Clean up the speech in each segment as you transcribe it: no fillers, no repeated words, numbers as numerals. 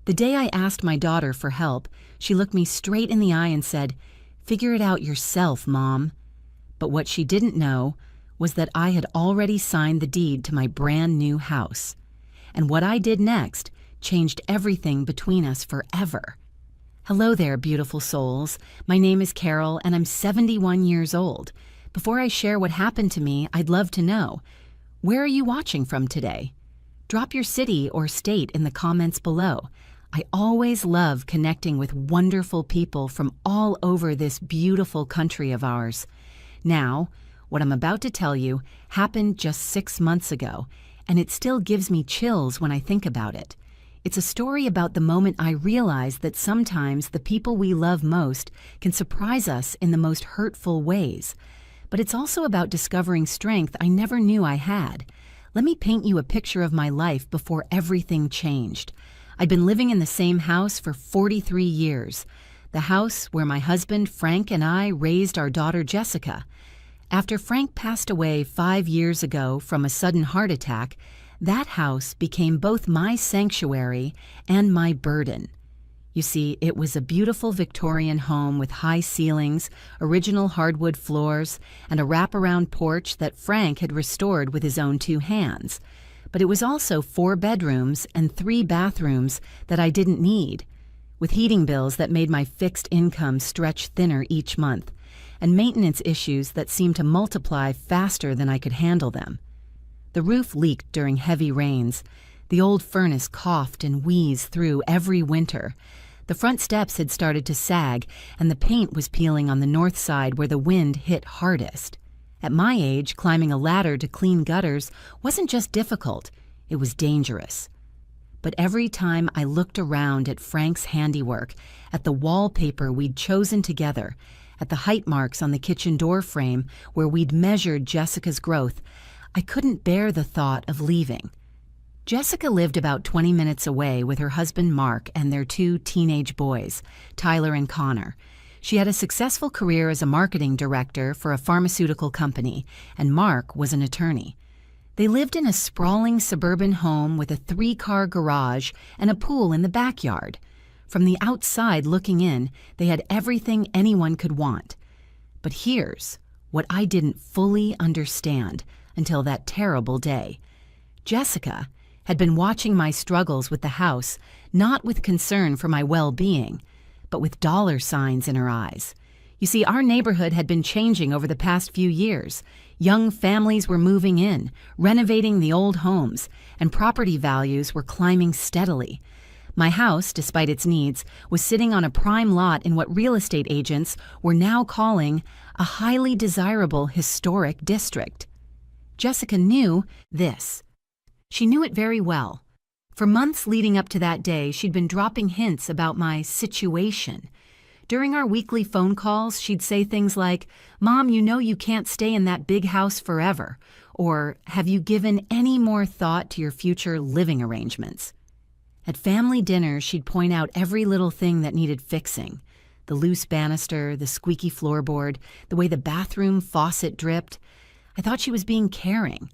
The day I asked my daughter for help, she looked me straight in the eye and said, "Figure it out yourself, Mom." But what she didn't know was that I had already signed the deed to my brand new house. And what I did next changed everything between us forever. Hello there, beautiful souls. My name is Carol, and I'm 71 years old. Before I share what happened to me, I'd love to know, where are you watching from today? Drop your city or state in the comments below. I always love connecting with wonderful people from all over this beautiful country of ours. Now, what I'm about to tell you happened just 6 months ago, and it still gives me chills when I think about it. It's a story about the moment I realized that sometimes the people we love most can surprise us in the most hurtful ways. But it's also about discovering strength I never knew I had. Let me paint you a picture of my life before everything changed. I'd been living in the same house for 43 years, the house where my husband Frank and I raised our daughter Jessica. After Frank passed away 5 years ago from a sudden heart attack, that house became both my sanctuary and my burden. You see, it was a beautiful Victorian home with high ceilings, original hardwood floors, and a wraparound porch that Frank had restored with his own 2 hands. But it was also 4 bedrooms and 3 bathrooms that I didn't need, with heating bills that made my fixed income stretch thinner each month, and maintenance issues that seemed to multiply faster than I could handle them. The roof leaked during heavy rains. The old furnace coughed and wheezed through every winter. The front steps had started to sag, and the paint was peeling on the north side where the wind hit hardest. At my age, climbing a ladder to clean gutters wasn't just difficult, it was dangerous. But every time I looked around at Frank's handiwork, at the wallpaper we'd chosen together, at the height marks on the kitchen door frame where we'd measured Jessica's growth, I couldn't bear the thought of leaving. Jessica lived about 20 minutes away with her husband Mark and their 2 teenage boys, Tyler and Connor. She had a successful career as a marketing director for a pharmaceutical company, and Mark was an attorney. They lived in a sprawling suburban home with a 3-car garage and a pool in the backyard. From the outside looking in, they had everything anyone could want. But here's what I didn't fully understand until that terrible day. Jessica had been watching my struggles with the house, not with concern for my well-being, but with dollar signs in her eyes. You see, our neighborhood had been changing over the past few years. Young families were moving in, renovating the old homes, and property values were climbing steadily. My house, despite its needs, was sitting on a prime lot in what real estate agents were now calling a highly desirable historic district. Jessica knew this. She knew it very well. For months leading up to that day, she'd been dropping hints about my situation. During our weekly phone calls, she'd say things like, "Mom, you know you can't stay in that big house forever," or "Have you given any more thought to your future living arrangements?" At family dinners, she'd point out every little thing that needed fixing. The loose banister, the squeaky floorboard, the way the bathroom faucet dripped. I thought she was being caring.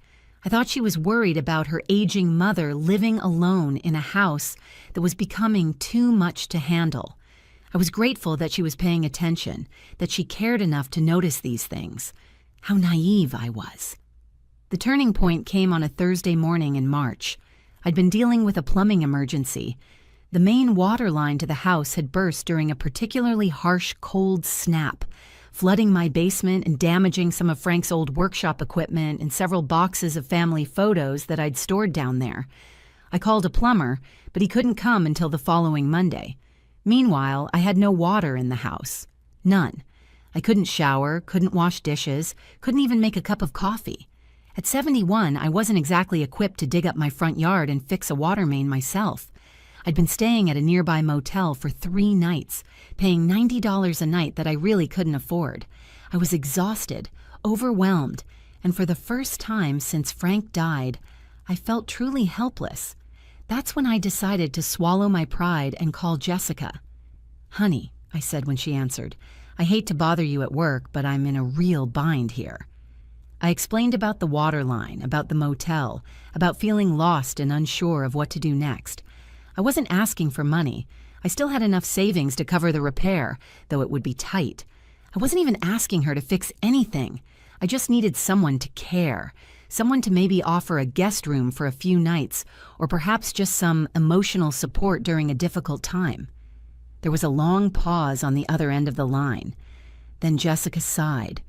I thought she was worried about her aging mother living alone in a house that was becoming too much to handle. I was grateful that she was paying attention, that she cared enough to notice these things. How naive I was. The turning point came on a Thursday morning in March. I'd been dealing with a plumbing emergency. The main water line to the house had burst during a particularly harsh cold snap, flooding my basement and damaging some of Frank's old workshop equipment and several boxes of family photos that I'd stored down there. I called a plumber, but he couldn't come until the following Monday. Meanwhile, I had no water in the house. None. I couldn't shower, couldn't wash dishes, couldn't even make a cup of coffee. At 71, I wasn't exactly equipped to dig up my front yard and fix a water main myself. I'd been staying at a nearby motel for 3 nights, paying $90 a night that I really couldn't afford. I was exhausted, overwhelmed, and for the first time since Frank died, I felt truly helpless. That's when I decided to swallow my pride and call Jessica. "Honey," I said when she answered, "I hate to bother you at work, but I'm in a real bind here." I explained about the water line, about the motel, about feeling lost and unsure of what to do next. I wasn't asking for money. I still had enough savings to cover the repair, though it would be tight. I wasn't even asking her to fix anything. I just needed someone to care, someone to maybe offer a guest room for a few nights, or perhaps just some emotional support during a difficult time. There was a long pause on the other end of the line. Then Jessica sighed.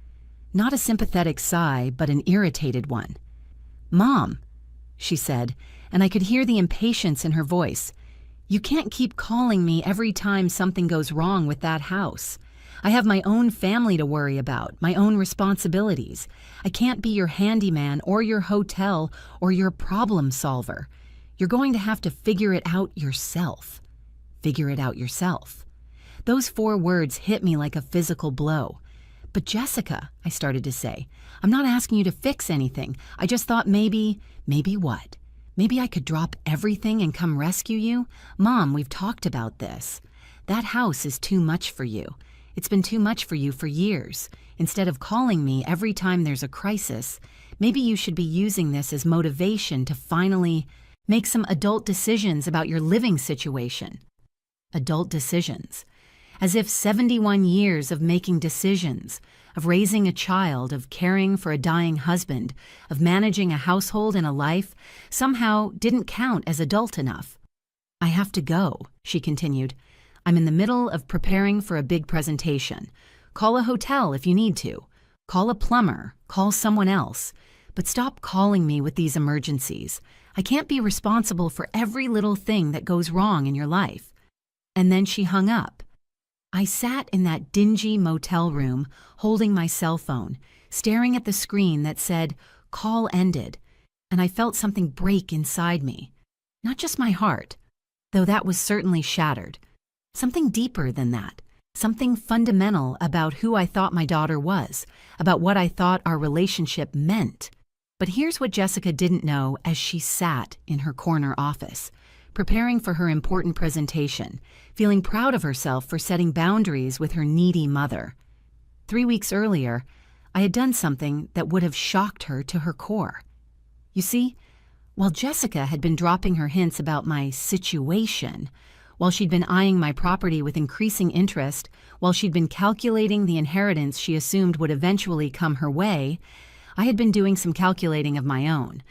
Not a sympathetic sigh, but an irritated one. "Mom," she said, and I could hear the impatience in her voice. "You can't keep calling me every time something goes wrong with that house. I have my own family to worry about, my own responsibilities. I can't be your handyman or your hotel or your problem solver. You're going to have to figure it out yourself." Figure it out yourself. Those 4 words hit me like a physical blow. "But Jessica," I started to say, "I'm not asking you to fix anything. I just thought maybe what? Maybe I could drop everything and come rescue you? Mom, we've talked about this. That house is too much for you. It's been too much for you for years. Instead of calling me every time there's a crisis, maybe you should be using this as motivation to finally make some adult decisions about your living situation." Adult decisions. As if 71 years of making decisions, of raising a child, of caring for a dying husband, of managing a household and a life, somehow didn't count as adult enough. "I have to go," she continued. "I'm in the middle of preparing for a big presentation. Call a hotel if you need to. Call a plumber. Call someone else. But stop calling me with these emergencies. I can't be responsible for every little thing that goes wrong in your life." And then she hung up. I sat in that dingy motel room, holding my cell phone, staring at the screen that said, "Call ended," and I felt something break inside me. Not just my heart, though that was certainly shattered. Something deeper than that. Something fundamental about who I thought my daughter was, about what I thought our relationship meant. But here's what Jessica didn't know as she sat in her corner office, preparing for her important presentation, feeling proud of herself for setting boundaries with her needy mother. 3 weeks earlier, I had done something that would have shocked her to her core. You see, while Jessica had been dropping her hints about my situation, while she'd been eyeing my property with increasing interest, while she'd been calculating the inheritance she assumed would eventually come her way, I had been doing some calculating of my own.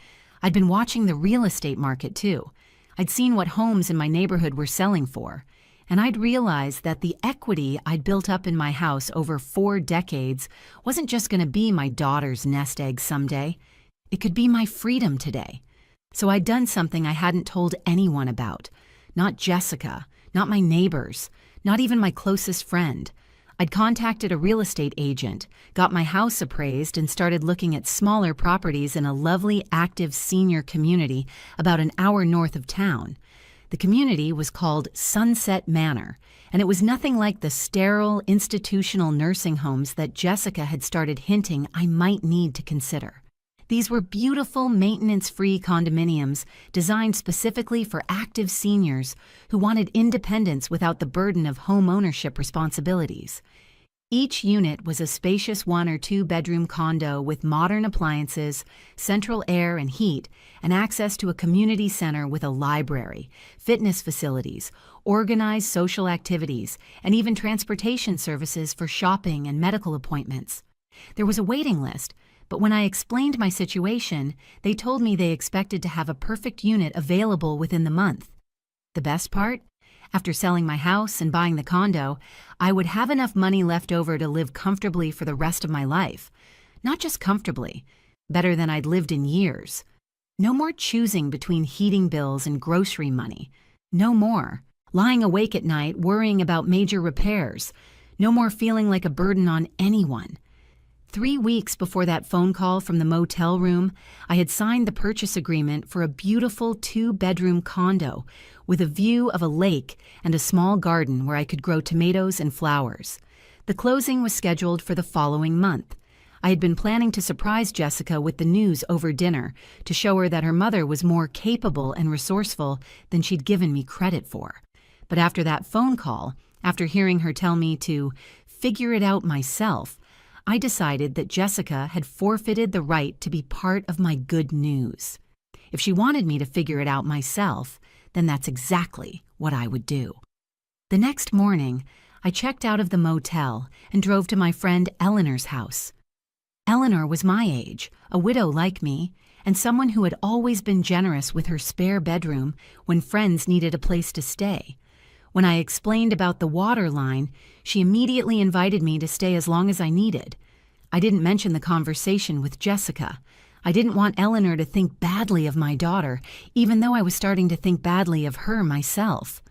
I'd been watching the real estate market too. I'd seen what homes in my neighborhood were selling for, and I'd realized that the equity I'd built up in my house over 4 decades wasn't just going to be my daughter's nest egg someday. It could be my freedom today. So I'd done something I hadn't told anyone about. Not Jessica, not my neighbors, not even my closest friend. I'd contacted a real estate agent, got my house appraised, and started looking at smaller properties in a lovely, active senior community about an hour north of town. The community was called Sunset Manor, and it was nothing like the sterile, institutional nursing homes that Jessica had started hinting I might need to consider. These were beautiful, maintenance-free condominiums designed specifically for active seniors who wanted independence without the burden of home ownership responsibilities. Each unit was a spacious 1 or 2 bedroom condo with modern appliances, central air and heat, and access to a community center with a library, fitness facilities, organized social activities, and even transportation services for shopping and medical appointments. There was a waiting list, but when I explained my situation, they told me they expected to have a perfect unit available within the month. The best part? After selling my house and buying the condo, I would have enough money left over to live comfortably for the rest of my life. Not just comfortably, better than I'd lived in years. No more choosing between heating bills and grocery money. No more lying awake at night worrying about major repairs. No more feeling like a burden on anyone. 3 weeks before that phone call from the motel room, I had signed the purchase agreement for a beautiful 2-bedroom condo with a view of a lake and a small garden where I could grow tomatoes and flowers. The closing was scheduled for the following month. I had been planning to surprise Jessica with the news over dinner to show her that her mother was more capable and resourceful than she'd given me credit for. But after that phone call, after hearing her tell me to figure it out myself, I decided that Jessica had forfeited the right to be part of my good news. If she wanted me to figure it out myself, then that's exactly what I would do. The next morning, I checked out of the motel and drove to my friend Eleanor's house. Eleanor was my age, a widow like me, and someone who had always been generous with her spare bedroom when friends needed a place to stay. When I explained about the water line, she immediately invited me to stay as long as I needed. I didn't mention the conversation with Jessica. I didn't want Eleanor to think badly of my daughter, even though I was starting to think badly of her myself.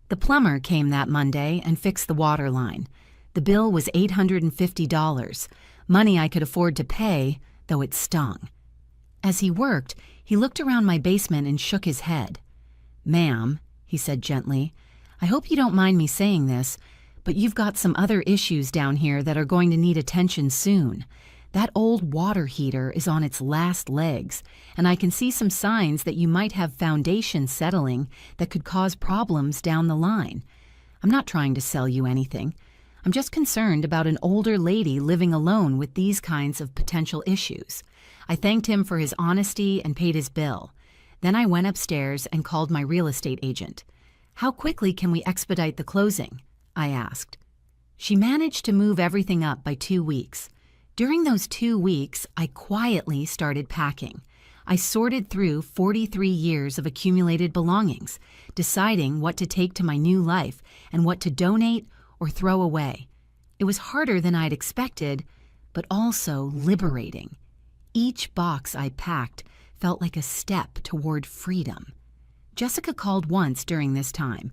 The plumber came that Monday and fixed the water line. The bill was $850, money I could afford to pay, though it stung. As he worked, he looked around my basement and shook his head. "Ma'am," he said gently, "I hope you don't mind me saying this, but you've got some other issues down here that are going to need attention soon. That old water heater is on its last legs, and I can see some signs that you might have foundation settling that could cause problems down the line. I'm not trying to sell you anything. I'm just concerned about an older lady living alone with these kinds of potential issues." I thanked him for his honesty and paid his bill. Then I went upstairs and called my real estate agent. "How quickly can we expedite the closing?" I asked. She managed to move everything up by 2 weeks. During those 2 weeks, I quietly started packing. I sorted through 43 years of accumulated belongings, deciding what to take to my new life and what to donate or throw away. It was harder than I'd expected, but also liberating. Each box I packed felt like a step toward freedom. Jessica called once during this time,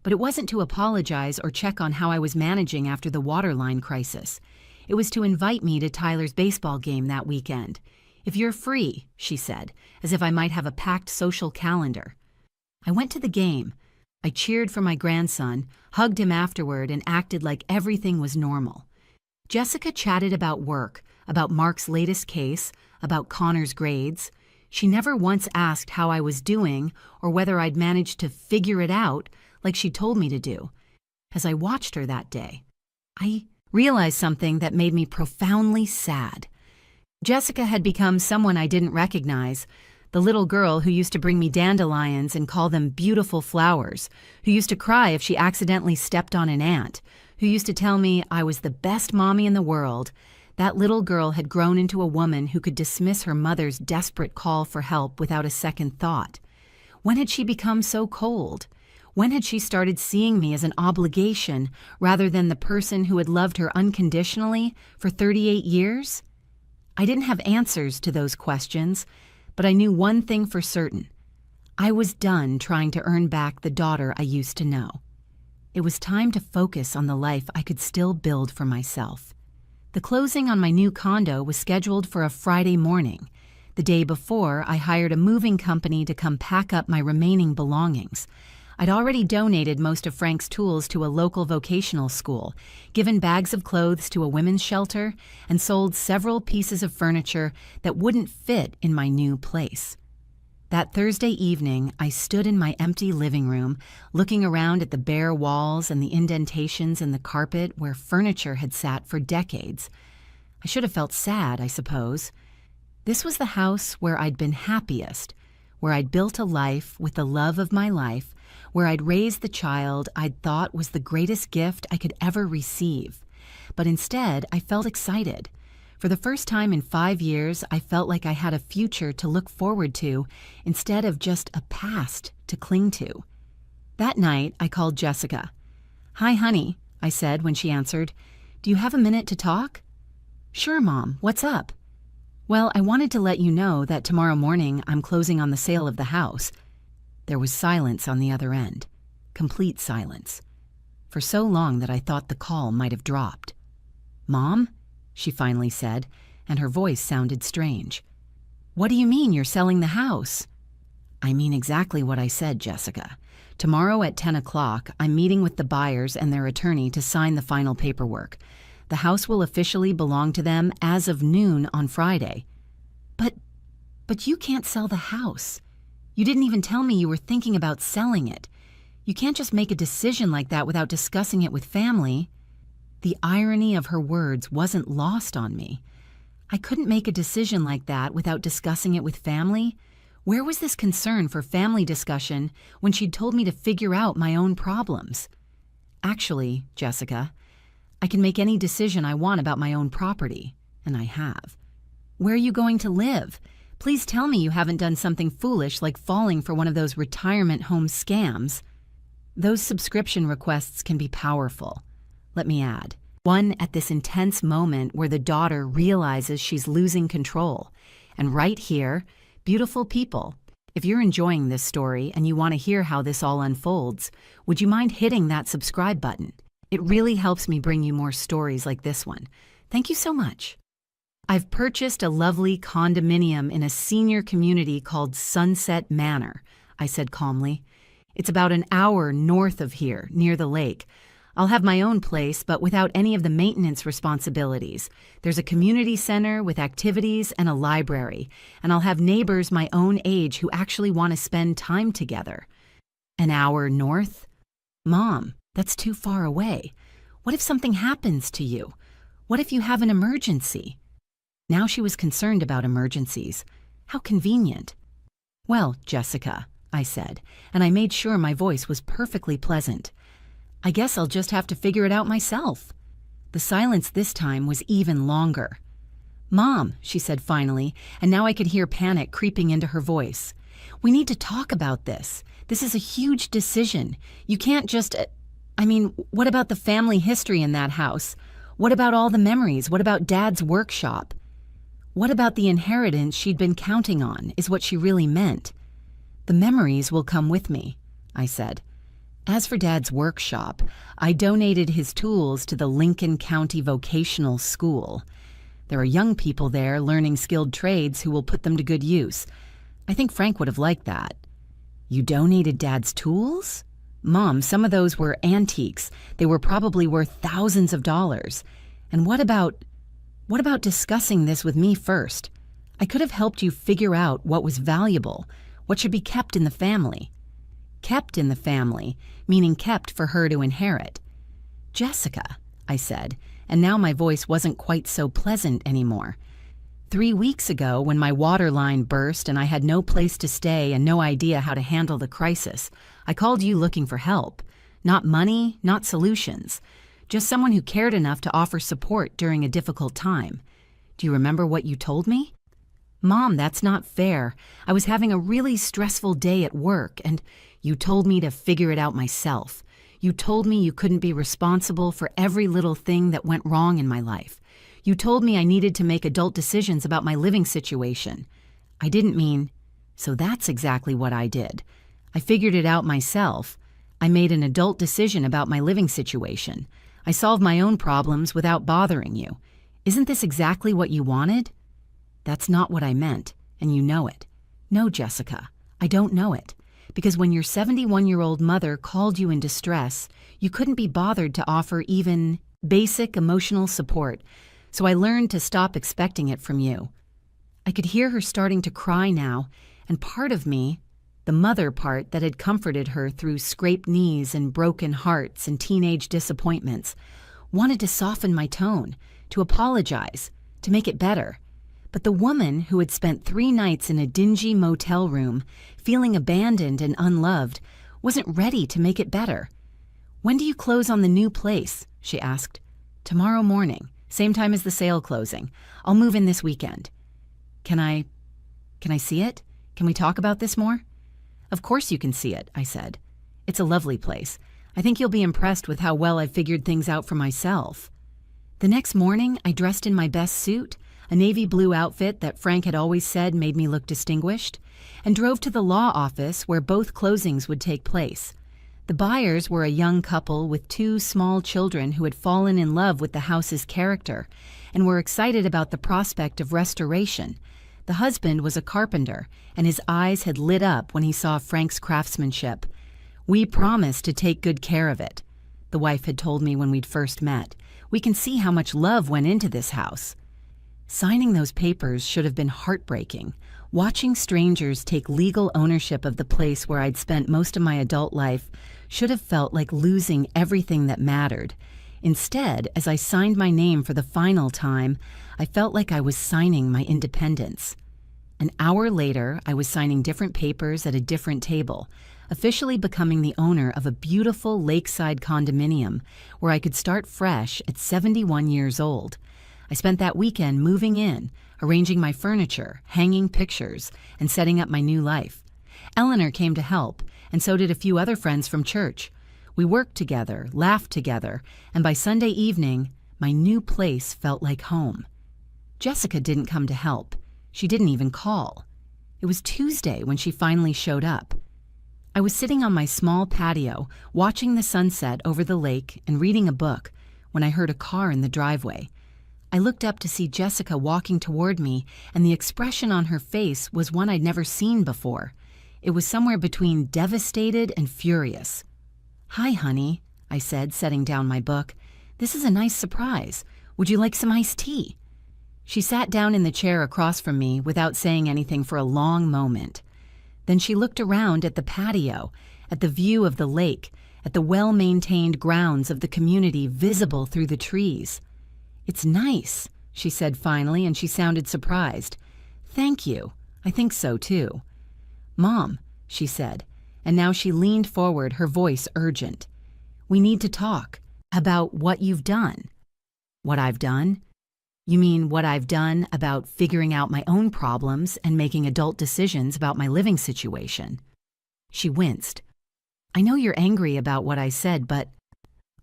but it wasn't to apologize or check on how I was managing after the waterline crisis. It was to invite me to Tyler's baseball game that weekend. "If you're free," she said, as if I might have a packed social calendar. I went to the game. I cheered for my grandson, hugged him afterward, and acted like everything was normal. Jessica chatted about work, about Mark's latest case, about Connor's grades. She never once asked how I was doing or whether I'd managed to figure it out like she told me to do. As I watched her that day, I realized something that made me profoundly sad. Jessica had become someone I didn't recognize, the little girl who used to bring me dandelions and call them beautiful flowers, who used to cry if she accidentally stepped on an ant, who used to tell me I was the best mommy in the world. That little girl had grown into a woman who could dismiss her mother's desperate call for help without a second thought. When had she become so cold? When had she started seeing me as an obligation rather than the person who had loved her unconditionally for 38 years? I didn't have answers to those questions, but I knew one thing for certain. I was done trying to earn back the daughter I used to know. It was time to focus on the life I could still build for myself. The closing on my new condo was scheduled for a Friday morning. The day before, I hired a moving company to come pack up my remaining belongings. I'd already donated most of Frank's tools to a local vocational school, given bags of clothes to a women's shelter, and sold several pieces of furniture that wouldn't fit in my new place. That Thursday evening, I stood in my empty living room, looking around at the bare walls and the indentations in the carpet where furniture had sat for decades. I should have felt sad, I suppose. This was the house where I'd been happiest, where I'd built a life with the love of my life, where I'd raised the child I'd thought was the greatest gift I could ever receive. But instead, I felt excited. For the first time in 5 years, I felt like I had a future to look forward to instead of just a past to cling to. That night, I called Jessica. "Hi, honey," I said when she answered. "Do you have a minute to talk?" "Sure, Mom. What's up?" "Well, I wanted to let you know that tomorrow morning I'm closing on the sale of the house." There was silence on the other end. Complete silence. For so long that I thought the call might have dropped. "Mom?" she finally said, and her voice sounded strange. "What do you mean you're selling the house?" "I mean exactly what I said, Jessica. Tomorrow at 10 o'clock, I'm meeting with the buyers and their attorney to sign the final paperwork. The house will officially belong to them as of noon on Friday." But you can't sell the house. You didn't even tell me you were thinking about selling it. You can't just make a decision like that without discussing it with family." The irony of her words wasn't lost on me. I couldn't make a decision like that without discussing it with family. Where was this concern for family discussion when she'd told me to figure out my own problems? Actually, Jessica, I can make any decision I want about my own property, and I have. Where are you going to live? Please tell me you haven't done something foolish like falling for one of those retirement home scams. Those subscription requests can be powerful. Let me add, one at this intense moment where the daughter realizes she's losing control. And right here, beautiful people, if you're enjoying this story and you want to hear how this all unfolds, would you mind hitting that subscribe button? It really helps me bring you more stories like this one. Thank you so much. I've purchased a lovely condominium in a senior community called Sunset Manor, I said calmly. It's about an hour north of here, near the lake. I'll have my own place, but without any of the maintenance responsibilities. There's a community center with activities and a library, and I'll have neighbors my own age who actually want to spend time together. An hour north? Mom, that's too far away. What if something happens to you? What if you have an emergency? Now she was concerned about emergencies. How convenient. Well, Jessica, I said, and I made sure my voice was perfectly pleasant. I guess I'll just have to figure it out myself. The silence this time was even longer. Mom, she said finally, and now I could hear panic creeping into her voice. We need to talk about this. This is a huge decision. You can't just... what about the family history in that house? What about all the memories? What about Dad's workshop? What about the inheritance she'd been counting on, is what she really meant. The memories will come with me, I said. As for Dad's workshop, I donated his tools to the Lincoln County Vocational School. There are young people there learning skilled trades who will put them to good use. I think Frank would have liked that. You donated Dad's tools? Mom, some of those were antiques. They were probably worth thousands of dollars. And what about discussing this with me first? I could have helped you figure out what was valuable, what should be kept in the family. Kept in the family, meaning kept for her to inherit. Jessica, I said, and now my voice wasn't quite so pleasant anymore. 3 weeks ago, when my water line burst and I had no place to stay and no idea how to handle the crisis, I called you looking for help. Not money, not solutions. Just someone who cared enough to offer support during a difficult time. Do you remember what you told me? Mom, that's not fair. I was having a really stressful day at work, and you told me to figure it out myself. You told me you couldn't be responsible for every little thing that went wrong in my life. You told me I needed to make adult decisions about my living situation. I didn't mean, so that's exactly what I did. I figured it out myself. I made an adult decision about my living situation. I solved my own problems without bothering you. Isn't this exactly what you wanted? That's not what I meant, and you know it. No, Jessica, I don't know it. Because when your 71-year-old mother called you in distress, you couldn't be bothered to offer even basic emotional support, so I learned to stop expecting it from you. I could hear her starting to cry now, and part of me, the mother part that had comforted her through scraped knees and broken hearts and teenage disappointments, wanted to soften my tone, to apologize, to make it better. But the woman who had spent 3 nights in a dingy motel room, feeling abandoned and unloved, wasn't ready to make it better. When do you close on the new place? She asked. Tomorrow morning, same time as the sale closing. I'll move in this weekend. Can I see it? Can we talk about this more? Of course you can see it, I said. It's a lovely place. I think you'll be impressed with how well I've figured things out for myself. The next morning, I dressed in my best suit, a navy blue outfit that Frank had always said made me look distinguished, and drove to the law office where both closings would take place. The buyers were a young couple with 2 small children who had fallen in love with the house's character and were excited about the prospect of restoration. The husband was a carpenter, and his eyes had lit up when he saw Frank's craftsmanship. We promised to take good care of it, the wife had told me when we'd first met. We can see how much love went into this house. Signing those papers should have been heartbreaking. Watching strangers take legal ownership of the place where I'd spent most of my adult life should have felt like losing everything that mattered. Instead, as I signed my name for the final time, I felt like I was signing my independence. An hour later, I was signing different papers at a different table, officially becoming the owner of a beautiful lakeside condominium where I could start fresh at 71 years old. I spent that weekend moving in, arranging my furniture, hanging pictures, and setting up my new life. Eleanor came to help, and so did a few other friends from church. We worked together, laughed together, and by Sunday evening, my new place felt like home. Jessica didn't come to help. She didn't even call. It was Tuesday when she finally showed up. I was sitting on my small patio, watching the sunset over the lake and reading a book, when I heard a car in the driveway. I looked up to see Jessica walking toward me, and the expression on her face was one I'd never seen before. It was somewhere between devastated and furious. "Hi, honey," I said, setting down my book. "This is a nice surprise. Would you like some iced tea?" She sat down in the chair across from me without saying anything for a long moment. Then she looked around at the patio, at the view of the lake, at the well-maintained grounds of the community visible through the trees. "It's nice," she said finally, and she sounded surprised. "Thank you. I think so, too." "Mom," she said, and now she leaned forward, her voice urgent. "We need to talk about what you've done." "What I've done? You mean what I've done about figuring out my own problems and making adult decisions about my living situation?" She winced. "I know you're angry about what I said, but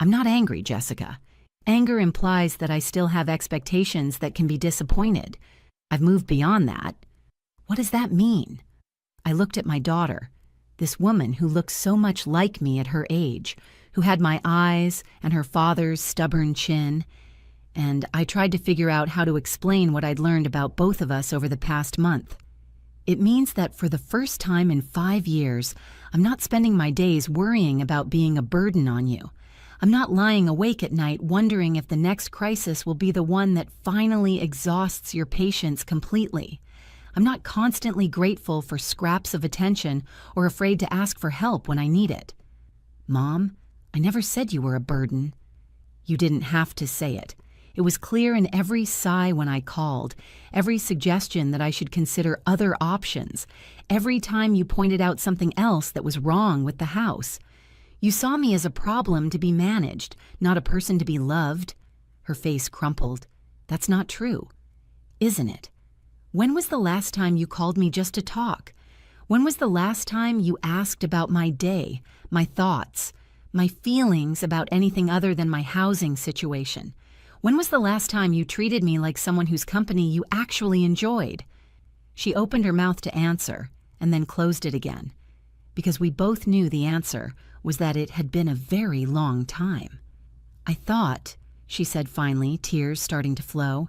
I'm not angry, Jessica. Anger implies that I still have expectations that can be disappointed. I've moved beyond that." "What does that mean?" I looked at my daughter, this woman who looked so much like me at her age, who had my eyes and her father's stubborn chin, and I tried to figure out how to explain what I'd learned about both of us over the past month. "It means that for the first time in 5 years, I'm not spending my days worrying about being a burden on you. I'm not lying awake at night wondering if the next crisis will be the one that finally exhausts your patience completely. I'm not constantly grateful for scraps of attention or afraid to ask for help when I need it." "Mom, I never said you were a burden." "You didn't have to say it. It was clear in every sigh when I called, every suggestion that I should consider other options, every time you pointed out something else that was wrong with the house. You saw me as a problem to be managed, not a person to be loved." Her face crumpled. "That's not true." "Isn't it? When was the last time you called me just to talk? When was the last time you asked about my day, my thoughts, my feelings about anything other than my housing situation? When was the last time you treated me like someone whose company you actually enjoyed?" She opened her mouth to answer, and then closed it again, because we both knew the answer was that it had been a very long time. "I thought," she said finally, tears starting to flow,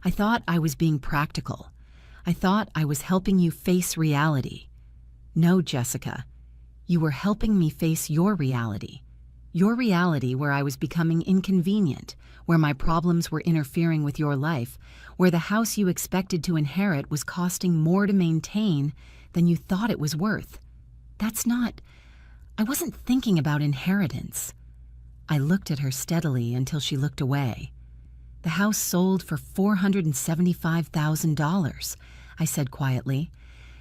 "I thought I was being practical. I thought I was helping you face reality." "No, Jessica, you were helping me face your reality. Your reality where I was becoming inconvenient, where my problems were interfering with your life, where the house you expected to inherit was costing more to maintain than you thought it was worth. I wasn't thinking about inheritance." I looked at her steadily until she looked away. "The house sold for $475,000, I said quietly.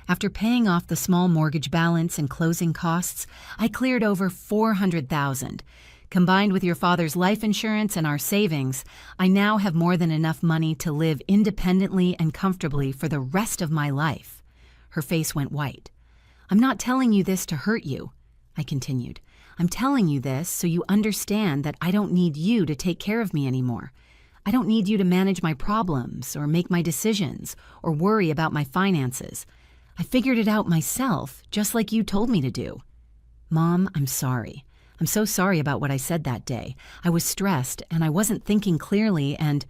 "After paying off the small mortgage balance and closing costs, I cleared over $400,000. Combined with your father's life insurance and our savings, I now have more than enough money to live independently and comfortably for the rest of my life." Her face went white. "I'm not telling you this to hurt you," I continued. "I'm telling you this so you understand that I don't need you to take care of me anymore. I don't need you to manage my problems or make my decisions or worry about my finances. I figured it out myself, just like you told me to do." "Mom, I'm sorry. I'm so sorry about what I said that day. I was stressed and I wasn't thinking clearly and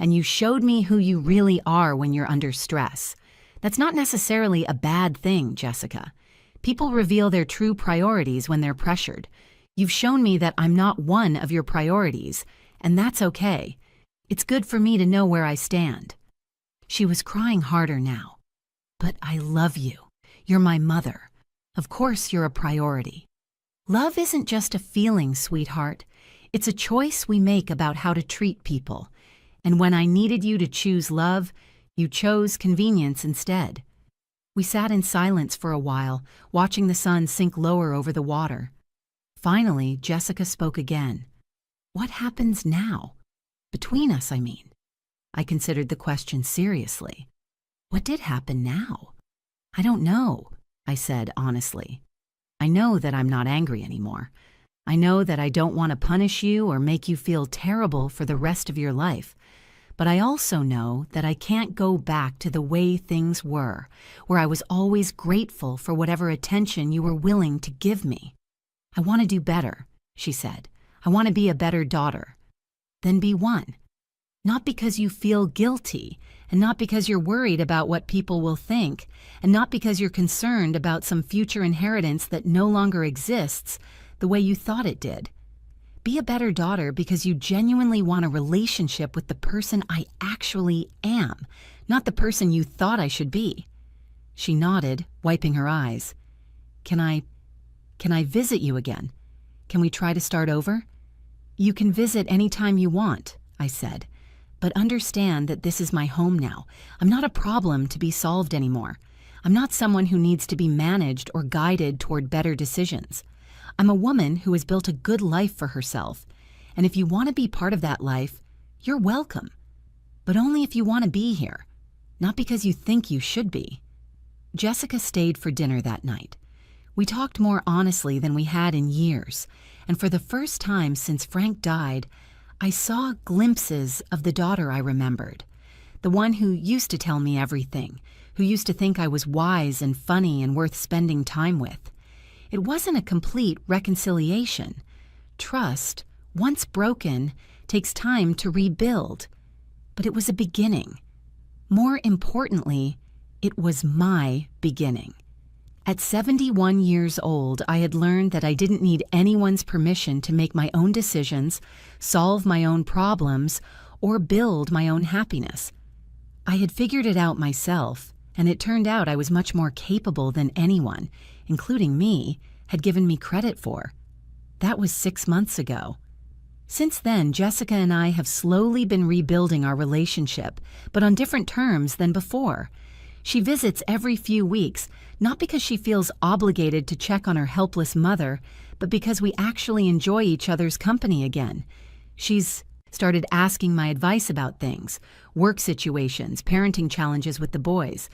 you showed me who you really are when you're under stress. That's not necessarily a bad thing, Jessica. People reveal their true priorities when they're pressured. You've shown me that I'm not one of your priorities, and that's okay. It's good for me to know where I stand." She was crying harder now. "But I love you. You're my mother. Of course you're a priority. Love isn't just a feeling, sweetheart. It's a choice we make about how to treat people. And when I needed you to choose love, you chose convenience instead. We sat in silence for a while, watching the sun sink lower over the water. Finally, Jessica spoke again. What happens now? Between us, I mean. I considered the question seriously. What did happen now? I don't know, I said honestly. I know that I'm not angry anymore. I know that I don't want to punish you or make you feel terrible for the rest of your life. But I also know that I can't go back to the way things were, where I was always grateful for whatever attention you were willing to give me. I want to do better, she said. I want to be a better daughter. Then be one. Not because you feel guilty, and not because you're worried about what people will think, and not because you're concerned about some future inheritance that no longer exists the way you thought it did. Be a better daughter because you genuinely want a relationship with the person I actually am, not the person you thought I should be. She nodded, wiping her eyes. Can I visit you again? Can we try to start over? You can visit any time you want, I said. But understand that this is my home now. I'm not a problem to be solved anymore. I'm not someone who needs to be managed or guided toward better decisions. I'm a woman who has built a good life for herself. And if you want to be part of that life, you're welcome. But only if you want to be here, not because you think you should be. Jessica stayed for dinner that night. We talked more honestly than we had in years, and for the first time since Frank died, I saw glimpses of the daughter I remembered, the one who used to tell me everything, who used to think I was wise and funny and worth spending time with. It wasn't a complete reconciliation. Trust, once broken, takes time to rebuild, but it was a beginning. More importantly, it was my beginning. At 71 years old, I had learned that I didn't need anyone's permission to make my own decisions, solve my own problems, or build my own happiness. I had figured it out myself, and it turned out I was much more capable than anyone, including me, had given me credit for. That was 6 months ago. Since then, Jessica and I have slowly been rebuilding our relationship, but on different terms than before. She visits every few weeks, not because she feels obligated to check on her helpless mother, but because we actually enjoy each other's company again. She's started asking my advice about things, work situations, parenting challenges with the boys.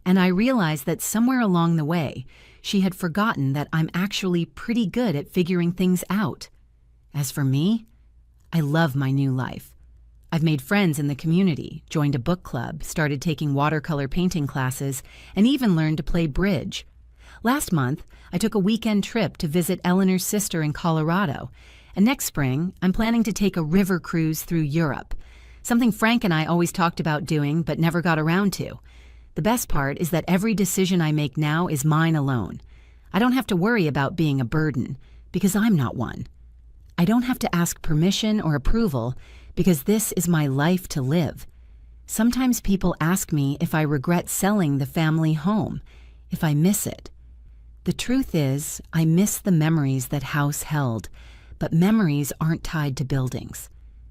And I realized that somewhere along the way, she had forgotten that I'm actually pretty good at figuring things out. As for me, I love my new life. I've made friends in the community, joined a book club, started taking watercolor painting classes, and even learned to play bridge. Last month, I took a weekend trip to visit Eleanor's sister in Colorado, and next spring, I'm planning to take a river cruise through Europe, something Frank and I always talked about doing but never got around to. The best part is that every decision I make now is mine alone. I don't have to worry about being a burden, because I'm not one. I don't have to ask permission or approval, because this is my life to live. Sometimes people ask me if I regret selling the family home, if I miss it. The truth is, I miss the memories that house held, but memories aren't tied to buildings.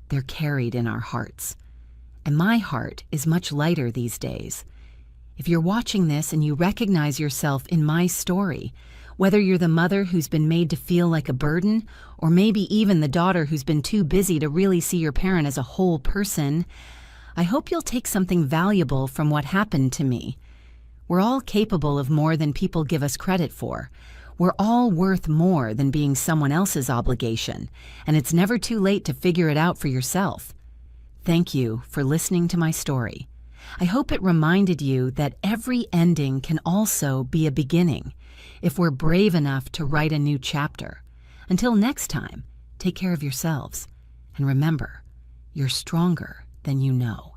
They're carried in our hearts. And my heart is much lighter these days. If you're watching this and you recognize yourself in my story, whether you're the mother who's been made to feel like a burden, or maybe even the daughter who's been too busy to really see your parent as a whole person, I hope you'll take something valuable from what happened to me. We're all capable of more than people give us credit for. We're all worth more than being someone else's obligation, and it's never too late to figure it out for yourself. Thank you for listening to my story. I hope it reminded you that every ending can also be a beginning, if we're brave enough to write a new chapter. Until next time, take care of yourselves. And remember, you're stronger than you know.